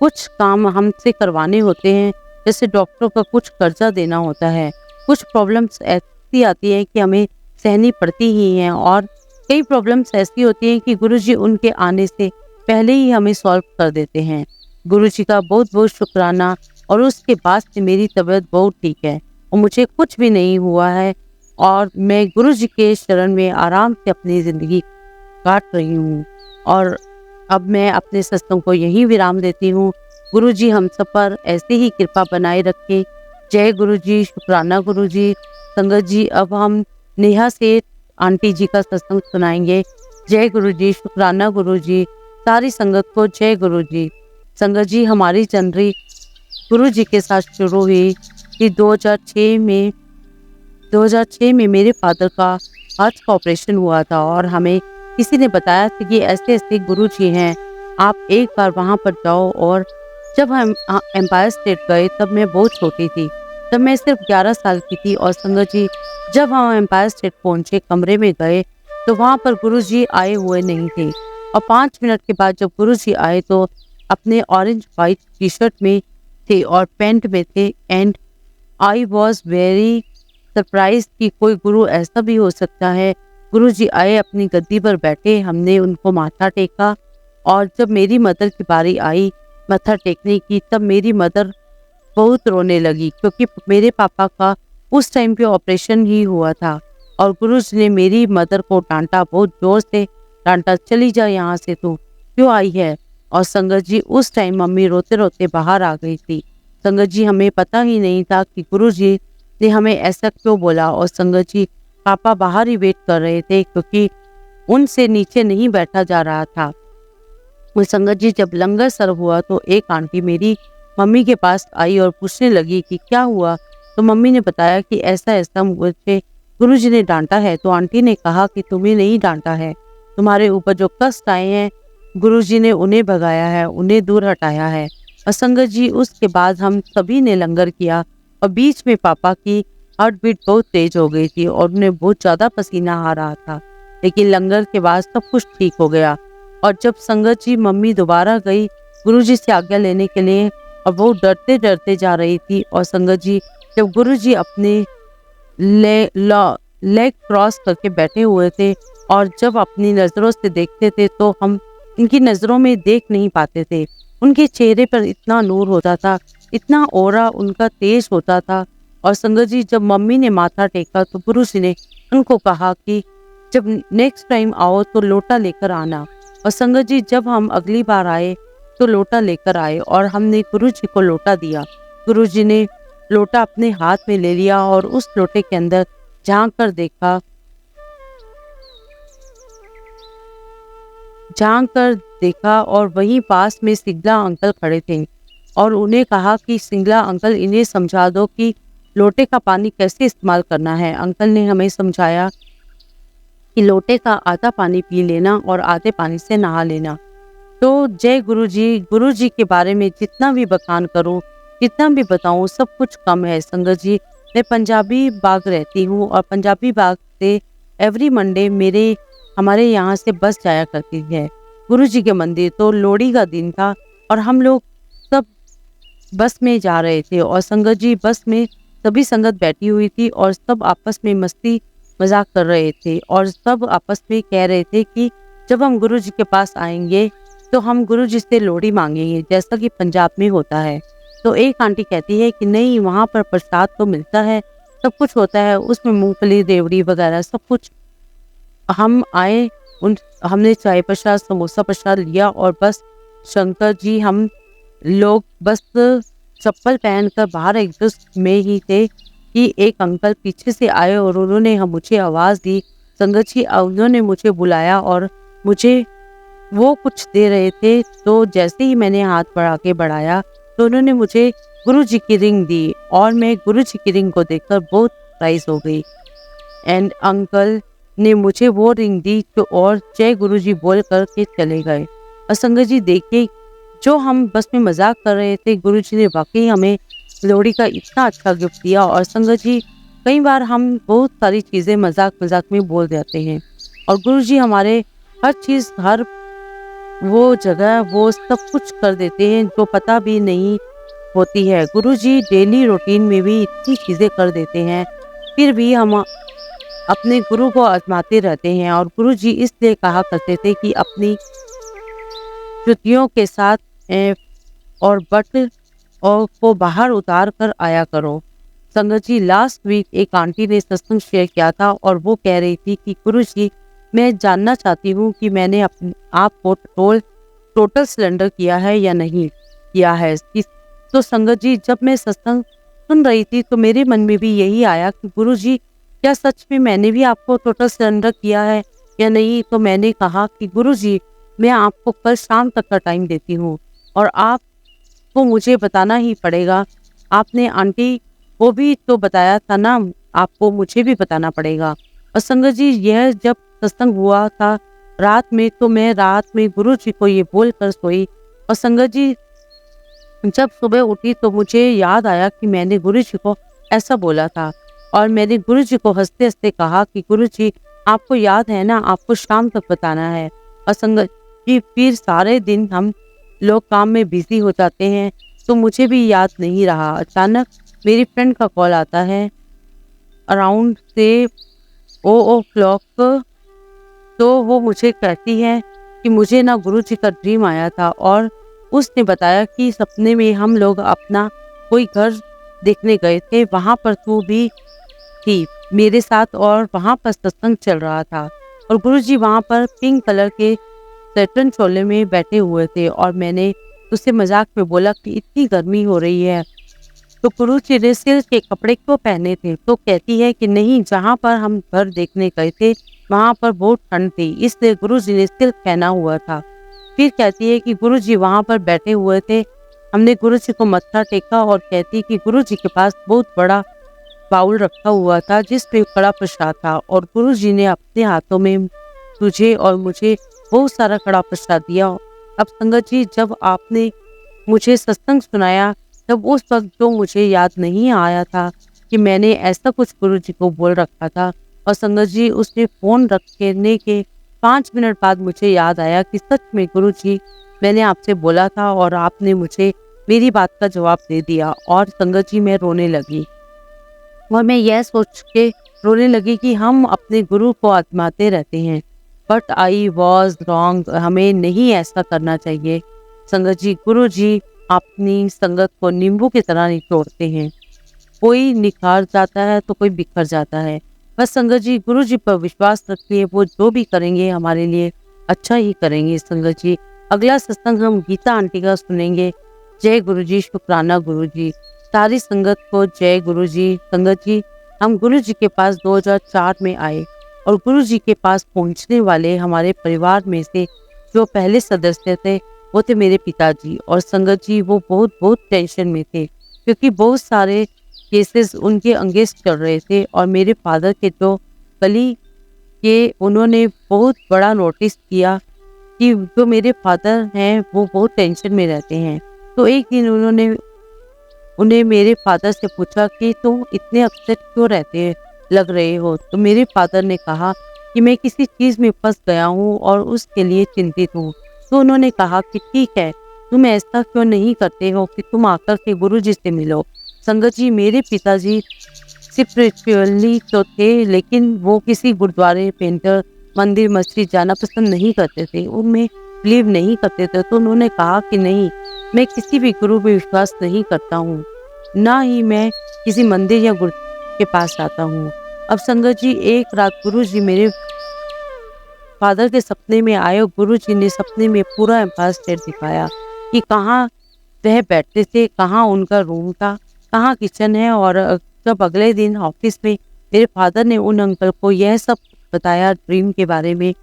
कुछ काम हमसे करवाने होते हैं, जैसे डॉक्टरों का कुछ कर्जा देना होता है। कुछ प्रॉब्लम्स ऐसी आती है कि हमें सहनी पड़ती ही हैं, और कई प्रॉब्लम्स ऐसी होती हैं कि गुरु जी उनके आने से पहले ही हमें सॉल्व कर देते हैं। गुरु जी का बहुत बहुत शुक्राना। और उसके बाद से मेरी तबीयत बहुत ठीक है और मुझे कुछ भी नहीं हुआ है, और मैं गुरु जी के शरण में आराम से अपनी ज़िंदगी काट रही हूँ। और अब मैं अपने सत्संग को यहीं विराम देती हूँ। गुरु जी हम सब पर ऐसे ही कृपा बनाए रखे। जय गुरु जी, शुक्राना गुरु जी। संगत जी, अब हम नेहा से आंटी जी का सत्संग सुनाएंगे। जय गुरु जी, शुक्राना गुरु जी। सारी संगत को जय गुरु जी। संगत जी, हमारी जर्नी गुरु जी के साथ शुरू हुई कि 2006 में मेरे फादर का हार्ट का ऑपरेशन हुआ था और हमें किसी ने बताया था कि ऐसे ऐसे गुरुजी हैं, आप एक बार वहाँ पर जाओ। और जब हम एम्पायर स्टेट गए तब मैं बहुत छोटी थी, तब मैं सिर्फ 11 साल की थी। और संगत जी, जब हम एम्पायर स्टेट पहुंचे, कमरे में गए तो वहाँ पर गुरुजी आए हुए नहीं थे। और 5 मिनट के बाद जब गुरुजी आए तो अपने ऑरेंज वाइट टी शर्ट में थे और पैंट में थे। And I was very surprise कि कोई गुरु ऐसा भी हो सकता है। गुरुजी आए, अपनी गद्दी पर बैठे, हमने उनको माथा टेका। और जब मेरी मदर की बारी आई माथा टेकने की, तब मेरी मदर बहुत रोने लगी क्योंकि मेरे पापा का उस टाइम पे ऑपरेशन ही हुआ था। और गुरुजी ने मेरी मदर को डांटा, बहुत जोर से डांटा, चली जा यहाँ से, तू क्यों आई है। और संगत जी, उस टाइम मम्मी रोते रोते बाहर आ गई थी। संगत जी, हमें पता ही नहीं था कि गुरुजी ने हमें ऐसा क्यों बोला। और संगत जी, पापा बाहर ही वेट कर रहे थे क्योंकि उनसे नीचे नहीं बैठा जा रहा था। और संगत जी, जब लंगर सर्व हुआ तो एक आंटी मेरी मम्मी के पास आई और पूछने लगी कि क्या हुआ। तो मम्मी ने बताया कि ऐसा ऐसा मुझे गुरुजी ने डांटा है। तो आंटी ने कहा कि तुम्हें नहीं डांटा है, तुम्हारे ऊपर जो कष्ट आए हैं गुरुजी ने उन्हें भगाया है, उन्हें दूर हटाया है। और संगत जी, उसके बाद हम सभी ने लंगर किया और बीच में पापा की हार्ट बीट बहुत तेज हो गई थी और उन्हें बहुत ज्यादा पसीना आ रहा था। लेकिन लंगर के बाद सब कुछ ठीक हो गया। और जब संगत जी, मम्मी दोबारा गई गुरुजी से आज्ञा लेने के लिए और वो डरते डरते जा रही थी। और संगत जी, जब गुरुजी अपने लेग क्रॉस करके बैठे हुए थे और जब अपनी नजरों से देखते थे तो हम इनकी नजरों में देख नहीं पाते थे। उनके चेहरे पर इतना नूर होता था, इतना ऑरा उनका तेज होता था। और संगत जी, जब मम्मी ने माथा टेका तो गुरुजी ने उनको कहा कि जब नेक्स्ट टाइम आओ तो लोटा लेकर आना। और संगत जी, जब हम अगली बार आए तो लोटा लेकर आए और हमने गुरुजी को लोटा दिया। गुरुजी ने लोटा अपने हाथ में ले लिया और उस लोटे के अंदर झांक कर देखा और वहीं पास में सिंगला अंकल खड़े थे। और उन्हें कहा कि सिंगला अंकल, इन्हें समझा दो कि लोटे का पानी कैसे इस्तेमाल करना है। अंकल ने हमें समझाया कि लोटे का आधा पानी पी लेना और आधे पानी से नहा लेना। तो जय गुरुजी, गुरुजी के बारे में जितना भी बखान करूं, जितना भी बताऊं, सब कुछ कम है। संगत जी, मैं पंजाबी बाग रहती हूँ और पंजाबी बाग से एवरी मंडे हमारे यहाँ से बस जाया करती है गुरुजी के मंदिर। तो लोहड़ी का दिन था और हम लोग सब बस में जा रहे थे। और संगत जी, बस में सभी संगत बैठी हुई थी और सब आपस में मस्ती मजाक कर रहे थे और सब आपस में कह रहे थे कि जब हम गुरुजी के पास आएंगे तो हम गुरुजी से लोहड़ी मांगेंगे, जैसा कि पंजाब में होता है। तो एक आंटी कहती है कि नहीं, वहाँ पर प्रसाद तो मिलता है, सब कुछ होता है, उसमें मूंगफली, रेवड़ी वगैरह सब कुछ। हम आए, हमने चाय प्रसाद, समोसा प्रसाद लिया और बस शंकर जी, हम लोग बस चप्पल पहनकर बाहर एग्जिस्ट में ही थे कि एक अंकल पीछे से आए और उन्होंने मुझे आवाज़ दी। संगत जी, उन्होंने मुझे बुलाया और मुझे वो कुछ दे रहे थे। तो जैसे ही मैंने हाथ बढ़ाया तो उन्होंने मुझे गुरुजी की रिंग दी और मैं गुरुजी की रिंग को देखकर बहुत सरप्राइज हो गई। एंड अंकल ने मुझे वो रिंग दी तो और जय गुरुजी बोल करके चले गए। और संगत जी, देखिए, जो हम बस में मजाक कर रहे थे, गुरुजी ने वाकई हमें लोहड़ी का इतना अच्छा गिफ्ट दिया। और संगत जी, कई बार हम बहुत सारी चीज़ें मजाक मजाक में बोल जाते हैं और गुरुजी हमारे हर चीज़, हर वो जगह, वो सब कुछ कर देते हैं जो पता भी नहीं होती है। गुरुजी डेली रूटीन में भी इतनी चीज़ें कर देते हैं, फिर भी हम अपने गुरु को आजमाते रहते हैं। और गुरुजी इसलिए कहा करते थे कि अपनी जुतियों के साथ और बट और को बाहर उतार कर आया करो। संगत जी, लास्ट वीक एक आंटी ने सत्संग शेयर किया था और वो कह रही थी कि गुरुजी, मैं जानना चाहती हूँ कि मैंने आपको टोटल सिलेंडर किया है या नहीं किया है। तो संगत जी, जब मैं सत्संग सुन रही थी तो मेरे मन में भी यही आया कि गुरुजी, क्या सच में मैंने भी आपको टोटल सिलेंडर किया है या नहीं। तो मैंने कहा कि गुरुजी, मैं आपको कल शाम तक का टाइम देती हूँ और आपको मुझे बताना ही पड़ेगा। आपने आंटी को भी तो बताया था ना, आपको मुझे भी बताना पड़ेगा। और संगत जी यह जब सत्संग हुआ था रात में, तो मैं रात में गुरु जी को ये बोलकर सोई। और संगत जी जब सुबह उठी तो मुझे याद आया कि मैंने गुरु जी को ऐसा बोला था। और मैंने गुरु जी को हंसते हंसते कहा कि गुरु जी आपको याद है ना, आपको शाम तक बताना है। और संगत जी फिर सारे दिन हम लोग काम में बिजी हो जाते हैं, तो मुझे भी याद नहीं रहा। अचानक मेरी फ्रेंड का कॉल आता है अराउंड से ओ क्लॉक। तो वो मुझे कहती है कि मुझे ना गुरु जी का ड्रीम आया था और उसने बताया कि सपने में हम लोग अपना कोई घर देखने गए थे, वहां पर तू भी थी मेरे साथ और वहां पर सत्संग चल रहा था। और गुरु जी वहां पर पिंक कलर के सैटन चोले में बैठे हुए थे। और मैंने उससे मजाक में बोला कि इतनी गर्मी हो रही है तो गुरु जी ने सिल्क के कपड़े क्यों पहने थे? तो कहती है कि नहीं, जहाँ पर हम घर देखने गए थे वहां पर बहुत ठंड थी, इसलिए गुरु जी ने सिल्क पहना हुआ था। फिर कहती है कि गुरु जी वहां पर बैठे हुए थे, हमने गुरु जी को मत्था टेका। और कहती कि गुरु जी के पास बहुत बड़ा बाउल रखा हुआ था जिसमें कड़ा प्रसाद था, और गुरु जी ने अपने हाथों में तुझे और मुझे बहुत सारा कड़ा प्रसाद दिया। अब संगत जी जब आपने मुझे सत्संग सुनाया तब उस वक्त जो मुझे याद नहीं आया था कि मैंने ऐसा कुछ गुरु जी को बोल रखा था। और संगत जी उसने फोन रखने के 5 मिनट बाद मुझे याद आया कि सच में गुरु जी मैंने आपसे बोला था और आपने मुझे मेरी बात का जवाब दे दिया। और संगत जी मैं रोने लगी और मैं यह सोच के रोने लगी कि हम अपने गुरु को आजमाते रहते हैं, बट आई वॉज रॉन्ग, हमें नहीं ऐसा करना चाहिए। संगत जी गुरु जी अपनी संगत को नींबू की तरह निचोड़ते हैं, कोई निखार जाता है तो कोई बिखर जाता है। बस संगत जी गुरु जी पर विश्वास रखिए, वो जो भी करेंगे हमारे लिए अच्छा ही करेंगे। संगत जी अगला सत्संग हम गीता आंटी का सुनेंगे। जय गुरु जी, शुक्राना गुरु जी, सारी संगत को जय गुरु जी। संगत जी हम गुरु जी के पास 2004 में आए और गुरु जी के पास पहुंचने वाले हमारे परिवार में से जो पहले सदस्य थे वो थे मेरे पिताजी। और संगत जी वो बहुत टेंशन में थे क्योंकि बहुत सारे केसेस उनके अगेंस्ट चल रहे थे। और मेरे फादर के जो कली के उन्होंने बहुत बड़ा नोटिस किया कि जो मेरे फादर हैं वो बहुत टेंशन में रहते हैं। तो एक दिन उन्हें मेरे फादर से पूछा कि तुम इतने अपसेट क्यों लग रहे हो? तो मेरे फादर ने कहा कि मैं किसी चीज़ में फंस गया हूँ और उसके लिए चिंतित हूँ। तो उन्होंने कहा कि ठीक है, तुम ऐसा क्यों नहीं करते हो कि तुम आकर के गुरु जी से मिलो। संगत जी मेरे पिताजी स्पिरिचुअली तो थे, लेकिन वो किसी गुरुद्वारे, पेंटर, मंदिर, मस्जिद जाना पसंद नहीं करते थे, उनमें बिलीव नहीं करते थे। तो उन्होंने कहा कि नहीं, मैं किसी भी गुरु पे विश्वास नहीं करता हूँ, ना ही मैं किसी मंदिर या गुरु के पास जाता हूँ। अब संगत जी एक रात गुरु जी मेरे फादर के सपने में आए और गुरु जी ने सपने में पूरा एम्पायर स्टेट दिखाया कि कहाँ वह बैठते थे, कहाँ उनका रूम था, कहाँ किचन है। और जब अगले दिन ऑफिस में मेरे फादर ने उन अंकल को यह सब बताया ड्रीम के बारे में,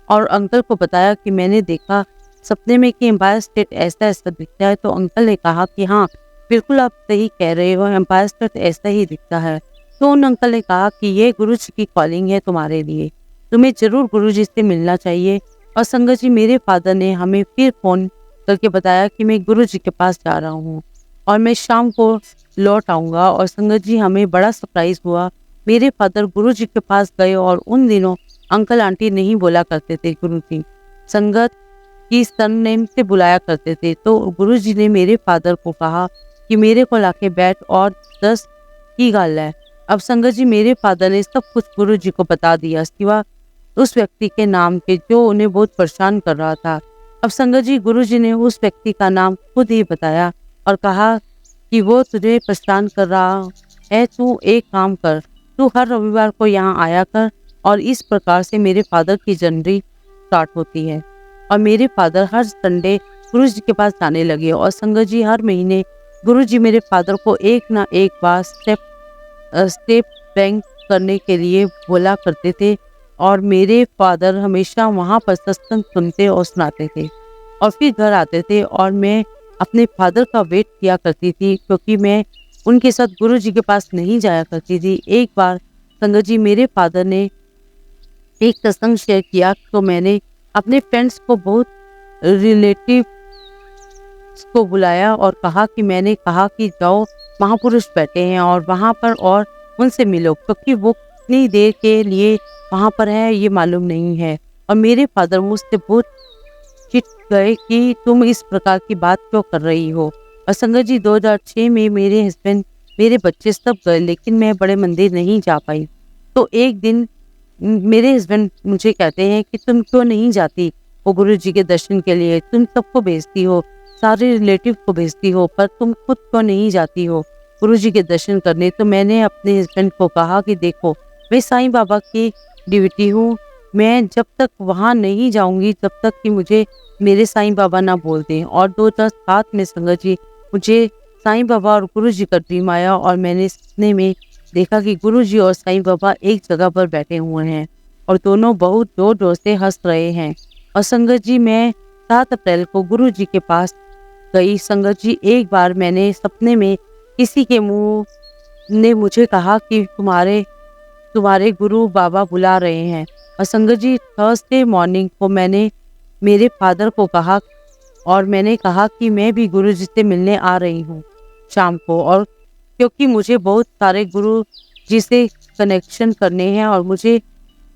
और अंकल को बताया कि मैंने देखा सपने में कि एम्पायर स्टेट ऐसा ऐसा दिखता है। तो अंकल ने कहा कि हाँ बिल्कुल आप सही कह रहे हो, एम्पायर स्टेट ऐसा ही दिखता है। तो उन अंकल ने कहा कि ये गुरु जी की कॉलिंग है तुम्हारे लिए, तुम्हें जरूर गुरु जी से मिलना चाहिए। और संगत जी मेरे फादर ने हमें फिर फोन करके बताया कि मैं गुरु जी के पास जा रहा हूँ और मैं शाम को लौट आऊँगा। और संगत जी हमें बड़ा सरप्राइज हुआ, मेरे फादर गुरु जी के पास गए और उन दिनों अंकल आंटी नहीं बोला करते थे, गुरु जी संगत की सरनेम से बुलाया करते थे। तो गुरु जी ने मेरे फादर को कहा कि मेरे को लाके बैठ और 10 की गल है। अब संगत जी मेरे फादर ने सब कुछ गुरु जी को बता दिया, सिवा उस व्यक्ति के नाम के जो उन्हें बहुत परेशान कर रहा था। अब संगत जी गुरु जी ने उस व्यक्ति का नाम खुद ही बताया और कहा कि वो तुझे परेशान कर रहा है, तू एक काम कर, तू हर रविवार को यहाँ आया कर। और इस प्रकार से मेरे फादर की जर्नी स्टार्ट होती है और मेरे फादर हर संडे गुरु जी के पास जाने लगे। और संगत जी हर महीने गुरु जी मेरे फादर को एक ना एक बार स्टेप बैंक करने के लिए बोला करते थे और मेरे फादर हमेशा वहाँ पर सत्संग सुनते और सुनाते थे और फिर घर आते थे। और मैं अपने फादर का वेट किया करती थी क्योंकि मैं उनके साथ गुरु जी के पास नहीं जाया करती थी। एक बार संगत जी मेरे फादर ने एक सत्संग शेयर किया तो मैंने अपने फ्रेंड्स को, बहुत रिलेटिव को बुलाया और कहा कि मैंने कहा कि जाओ, महापुरुष बैठे हैं और वहाँ पर और उनसे मिलो, क्योंकि वो कितनी देर के लिए वहाँ पर है ये मालूम नहीं है। और मेरे फादर मुझसे बहुत चिढ़ गए कि तुम इस प्रकार की बात क्यों कर रही हो। और संगत जी 2006 में मेरे हस्बैंड, मेरे बच्चे सब गए, लेकिन मैं बड़े मंदिर नहीं जा पाई। तो एक दिन मेरे हस्बैंड मुझे कहते हैं कि तुम क्यों नहीं जाती वो गुरु जी के दर्शन के लिए, तुम सबको भेजती हो, सारे रिलेटिव को भेजती हो, पर तुम खुद क्यों नहीं जाती हो गुरु जी के दर्शन करने। तो मैंने अपने हस्बैंड को कहा कि देखो, मैं साईं बाबा की डिवोटी हूँ, मैं जब तक वहाँ नहीं जाऊंगी जब तक कि मुझे मेरे साईं बाबा ना बोल दें। और 2007 में संगत जी मुझे साईं बाबा और गुरु जी का ड्रीम आया और मैंने सपने में देखा कि गुरु जी और साईं बाबा एक जगह पर बैठे हुए हैं और दोनों बहुत जोर जोर से हंस रहे हैं। और संगत जी मैं 7 अप्रैल को गुरु जी के पास गई। संगत जी एक बार मैंने सपने में किसी के मुंह ने मुझे कहा कि तुम्हारे तुम्हारे गुरु बाबा बुला रहे हैं। और संगत जी थर्सडे मॉर्निंग को मैंने मेरे फादर को कहा और मैंने कहा कि मैं भी गुरु जी से मिलने आ रही हूँ शाम को, और क्योंकि मुझे बहुत सारे गुरु जी से कनेक्शन करने हैं और मुझे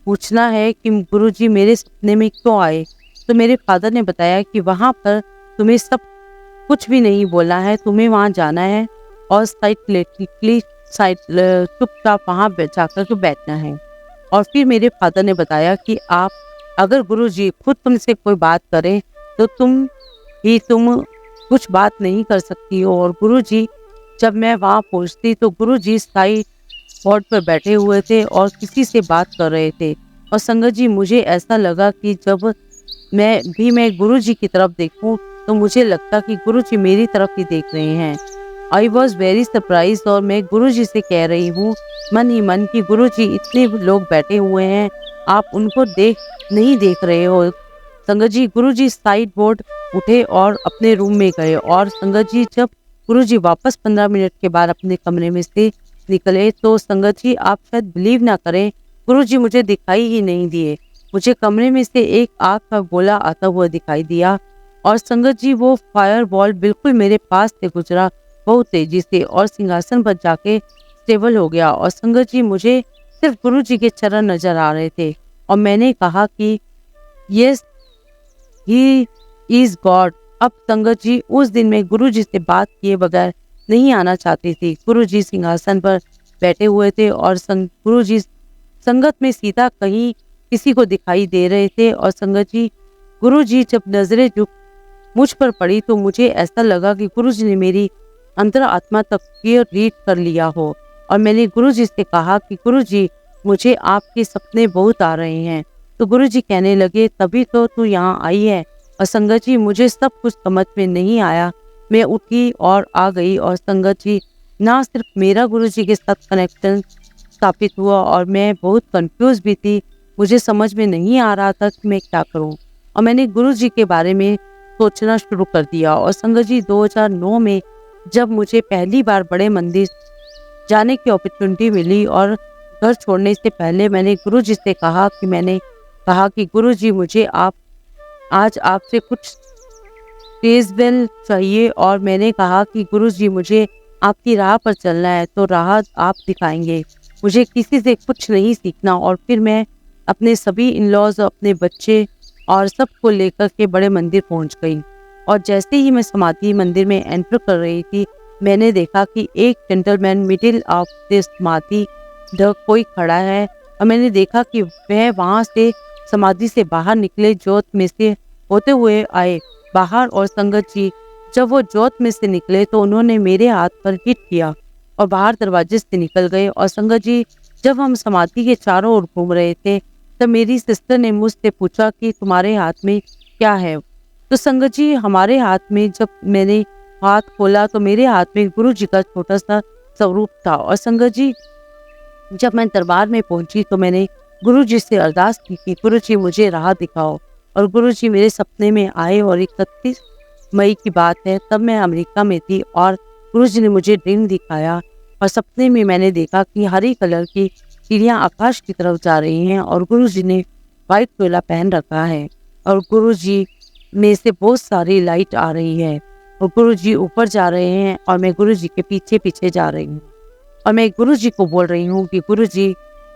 पूछना है कि गुरु जी मेरे सपने में क्यों आए। तो मेरे फादर ने बताया कि वहाँ पर तुम्हें सब कुछ भी नहीं बोलना है, तुम्हें वहाँ जाना है और चुपचाप वहाँ जाकर के बैठना है। और फिर मेरे फादर ने बताया कि आप, अगर गुरु जी खुद तुमसे कोई बात करें तो तुम कुछ बात नहीं कर सकती हो। और गुरु जी, जब मैं वहाँ पहुँचती तो गुरु जी साइड बोर्ड पर बैठे हुए थे और किसी से बात कर रहे थे। और संगत जी मुझे ऐसा लगा कि जब मैं गुरु जी की तरफ देखूं तो मुझे लगता कि गुरु जी मेरी तरफ ही देख रहे हैं। आई वॉज वेरी सरप्राइज और मैं गुरु जी से कह रही हूँ मन ही मन कि गुरु जी इतने लोग बैठे हुए हैं, आप उनको नहीं देख रहे हो। संगत जी गुरु जी साइड बोर्ड उठे और अपने रूम में गए। और संगत जी जब गुरु जी वापस 15 मिनट के बाद अपने कमरे में से निकले तो संगत जी आप शायद बिलीव ना करें, गुरु जी मुझे दिखाई ही नहीं दिए। मुझे कमरे में से एक आग का गोला आता हुआ दिखाई दिया और संगत जी वो फायर बॉल बिल्कुल मेरे पास से गुजरा बहुत तेजी से और सिंहासन पर जाके स्टेबल हो गया। और संगत जी मुझे सिर्फ गुरु जी के चरण नजर आ रहे थे और मैंने कहा कि यस, ही इज गॉड। अब संगत जी उस दिन मैं गुरु जी से बात किए बगैर नहीं आना चाहती थी। गुरु जी सिंहासन पर बैठे हुए थे और गुरु जी संगत में सीधा कहीं किसी को दिखाई दे रहे थे। और संगत जी गुरु जी जब नजरें झुक मुझ पर पड़ी तो मुझे ऐसा लगा कि गुरु जी ने मेरी अंतर आत्मा तक रीड कर लिया हो। और मैंने गुरु जी से कहा कि गुरु जी मुझे आपके सपने बहुत आ रहे हैं। तो गुरु जी कहने लगे तभी तो तू यहाँ आई है। और संगत जी मुझे सब कुछ समझ में नहीं आया, मैं उठी और आ गई। और संगत जी ना सिर्फ मेरा गुरु जी के साथ कनेक्शन स्थापित हुआ और मैं बहुत कंफ्यूज भी थी, मुझे समझ में नहीं आ रहा था कि मैं क्या करूं। और मैंने गुरु जी के बारे में सोचना शुरू कर दिया। और संगत जी 2009 में जब मुझे पहली बार बड़े मंदिर जाने की अपॉर्चुनिटी मिली और घर छोड़ने से पहले मैंने गुरु जी से कहा कि गुरु जी मुझे आज आपसे कुछ तेजबेल चाहिए। और मैंने कहा कि गुरु जी मुझे आपकी राह पर चलना है तो राह आप दिखाएंगे, मुझे किसी से कुछ नहीं सीखना। और फिर मैं अपने सभी इन-लॉज, अपने बच्चे और सबको लेकर के बड़े मंदिर पहुंच गई। और जैसे ही मैं समाधि मंदिर में एंटर कर रही थी मैंने देखा कि एक जेंटलमैन मिडिल ऑफ द समाधि कोई खड़ा है। और मैंने देखा कि वह वहां से समाधि से बाहर निकले, जोत में से होते हुए आए बाहर। और संगत जी जब वो जोत में से निकले तो उन्होंने मेरे हाथ पर हिट किया और बाहर दरवाजे से निकल गए। और संगत जी जब हम समाधि के चारों ओर घूम रहे थे तब मेरी सिस्टर ने मुझसे पूछा कि तुम्हारे हाथ में क्या है। तो संगत जी हमारे हाथ में, जब मैंने हाथ खोला तो मेरे हाथ में गुरु जी का छोटा सा स्वरूप था। और संगत जी जब मैं दरबार में पहुंची तो मैंने गुरु जी से अरदास की कि गुरु जी मुझे राह दिखाओ। और गुरु जी मेरे सपने में आए और 31 मई की बात है, तब मैं अमेरिका में थी और गुरु जी ने मुझे ड्रीम दिखाया। और सपने में मैंने देखा कि हरी कलर की चिड़ियाँ आकाश की तरफ जा रही हैं और गुरु जी ने वाइट चोला पहन रखा है और गुरुजी में से बहुत सारी लाइट आ रही है और गुरुजी ऊपर जा रहे हैं और मैं गुरुजी के पीछे पीछे जा रही हूँ और मैं गुरुजी को बोल रही हूँ कि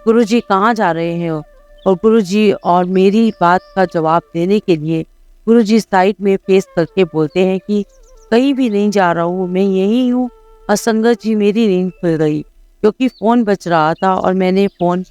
गुरुजी कहाँ जा रहे हैं। और गुरुजी और मेरी बात का जवाब देने के लिए गुरुजी साइड में फेस करके बोलते हैं कि कहीं भी नहीं जा रहा हूँ, मैं यही हूँ। और संगत जी मेरी नींद खुल गई क्योंकि फ़ोन बज रहा था और मैंने फ़ोन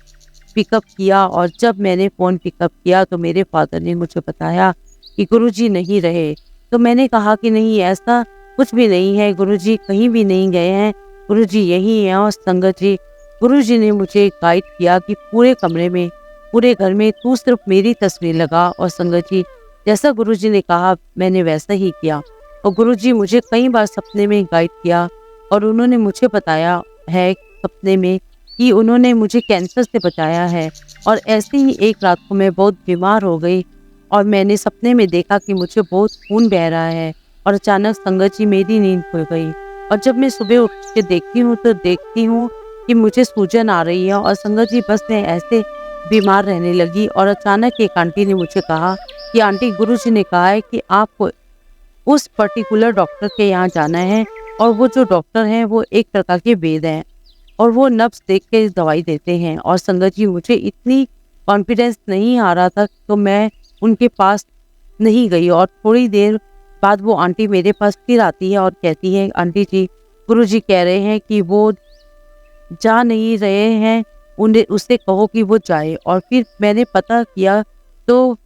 पिकअप किया और जब मैंने फ़ोन पिकअप किया तो मेरे फादर ने मुझे बताया कि गुरुजी नहीं रहे। तो मैंने कहा कि नहीं, ऐसा कुछ भी नहीं है, गुरुजी कहीं भी नहीं गए हैं, गुरुजी यही हैं। और संगत जी, गुरुजी ने मुझे गाइड किया कि पूरे कमरे में, पूरे घर में तू सिर्फ मेरी तस्वीर लगा। और संगत जी, जैसा गुरुजी ने कहा मैंने वैसा ही किया और गुरुजी मुझे कई बार सपने में गाइड किया और उन्होंने मुझे बताया है सपने में कि उन्होंने मुझे कैंसर से बचाया है। और ऐसे ही एक रात को मैं बहुत बीमार हो गई और मैंने सपने में देखा कि मुझे बहुत खून बह रहा है और अचानक संगत जी मेरी नींद खुल गई। और जब मैं सुबह उठ के देखती हूँ तो देखती हूँ कि मुझे सूजन आ रही है और संगत जी बस मैं ऐसे बीमार रहने लगी। और अचानक एक आंटी ने मुझे कहा कि आंटी, गुरुजी ने कहा है कि आपको उस पर्टिकुलर डॉक्टर के यहाँ जाना है और वो जो डॉक्टर हैं वो एक प्रकार के वेद हैं और वो नब्ज देख के दवाई देते हैं। और संगत जी, मुझे इतनी कॉन्फिडेंस नहीं आ रहा था तो मैं उनके पास नहीं गई। और थोड़ी देर बाद वो आंटी मेरे पास फिर आती है और कहती है, आंटी जी, गुरुजी कह रहे हैं कि वो जा नहीं रहे हैं, उन्हें उससे कहो कि वो जाए। और फिर मैंने पता किया तो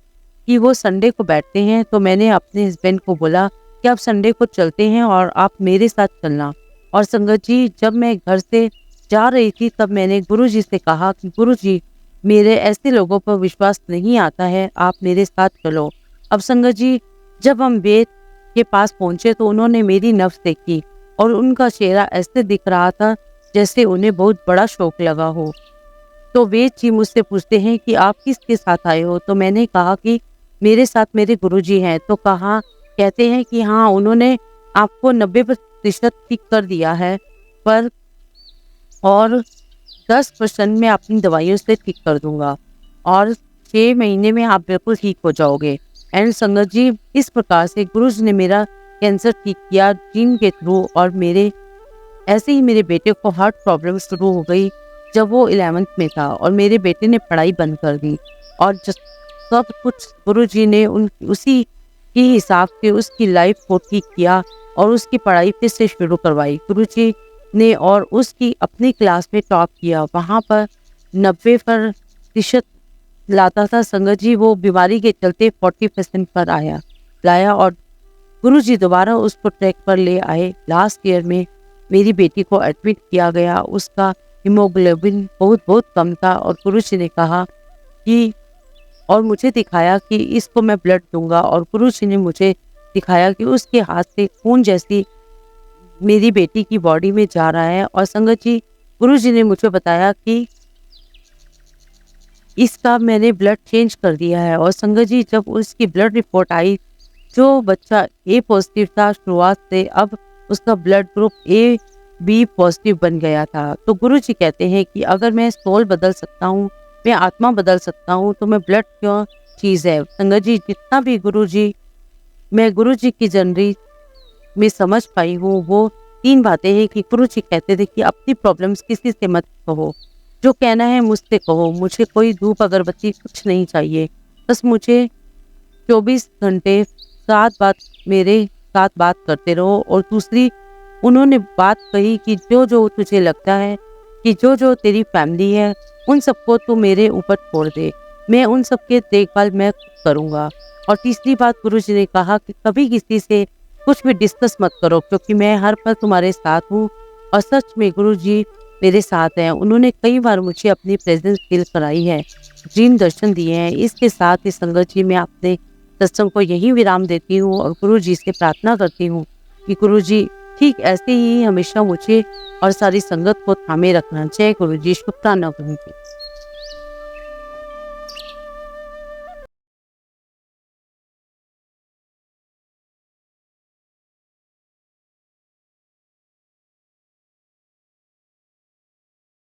कि वो संडे को बैठते हैं। तो मैंने अपने हस्बैंड को बोला कि आप संडे को चलते हैं और आप मेरे साथ चलना। और संगत जी, जब मैं घर से जा रही थी तब मैंने गुरुजी से कहा कि गुरुजी, मेरे ऐसे लोगों पर विश्वास नहीं आता है, आप मेरे साथ चलो। अब संगत जी, जब हम वेद के पास पहुंचे तो उन्होंने मेरी नब्ज देखी और उनका चेहरा ऐसे दिख रहा था जैसे उन्हें बहुत बड़ा शौक लगा हो। तो वेद जी मुझसे पूछते हैं कि आप किसके साथ आए हो। तो मैंने कहा कि मेरे साथ मेरे गुरुजी हैं। तो कहते हैं कि हाँ, उन्होंने आपको 90% ठीक कर दिया है पर और 10% मैं अपनी दवाइयों से ठीक कर दूंगा और 6 महीने में आप बिल्कुल ठीक हो जाओगे। एंड संगत जी, इस प्रकार से गुरुजी ने मेरा कैंसर ठीक किया जिन के थ्रू। और मेरे ऐसे ही मेरे बेटे को हार्ट प्रॉब्लम शुरू हो गई जब वो 11th में था और मेरे बेटे ने पढ़ाई बंद कर दी। और सब कुछ गुरुजी ने उसी के हिसाब से उसकी लाइफ को ठीक किया और उसकी पढ़ाई फिर से शुरू करवाई गुरुजी ने। और उसकी अपनी क्लास में टॉप किया, वहाँ पर 90% लाता था। संगत जी, वो बीमारी के चलते 40% पर लाया और गुरुजी दोबारा उसको ट्रैक पर ले आए। लास्ट ईयर में मेरी बेटी को एडमिट किया गया, उसका हीमोग्लोबिन बहुत बहुत कम था और गुरुजी ने कहा कि और मुझे दिखाया कि इसको मैं ब्लड दूंगा। और गुरुजी ने मुझे दिखाया कि उसके हाथ से खून जैसी मेरी बेटी की बॉडी में जा रहा है। और संगत जी, गुरुजी ने मुझे बताया कि इसका मैंने ब्लड चेंज कर दिया है। और संगत जी, जब उसकी ब्लड रिपोर्ट आई, जो बच्चा ए पॉजिटिव था शुरुआत से, अब उसका blood group A B positive बन गया था। तो गुरुजी कहते हैं कि अगर मैं सोल बदल सकता हूँ, मैं आत्मा बदल सकता हूँ, तो मैं ब्लड क्यों चीज़ है। संगत जी, जितना भी मैं गुरुजी की जर्नी में समझ पाई हूँ, वो 3 बातें हैं कि गुरुजी कहते थे कि अपनी प्रॉब्लम्स किसी से मत कहो, जो कहना है मुझसे कहो, मुझे कोई धूप अगरबत्ती कुछ नहीं चाहिए, बस मुझे 24 घंटे मेरे साथ बात करते रहो। और दूसरी, उन्होंने बात कही कि जो जो तुझे लगता है कि जो जो तेरी फैमिली है उन सबको तू मेरे ऊपर छोड़ दे, मैं उन सबके देखभाल मैं करूँगा। और तीसरी बात, गुरुजी ने कहा कि कभी किसी से कुछ भी डिस्कस मत करो क्योंकि मैं हर पल तुम्हारे साथ हूँ। और सच में गुरुजी मेरे साथ हैं, उन्होंने कई बार मुझे अपनी प्रेजेंस फील कराई है, ड्रीम दर्शन दिए हैं। इसके साथ ही संगत जी, मैं अपने सत्संग को यही विराम देती हूँ और गुरुजी से प्रार्थना करती हूँ कि गुरुजी ठीक ऐसे ही हमेशा मुझे और सारी संगत को थामे रखना। जय गुरुजी, शुभकामना गुरुजी।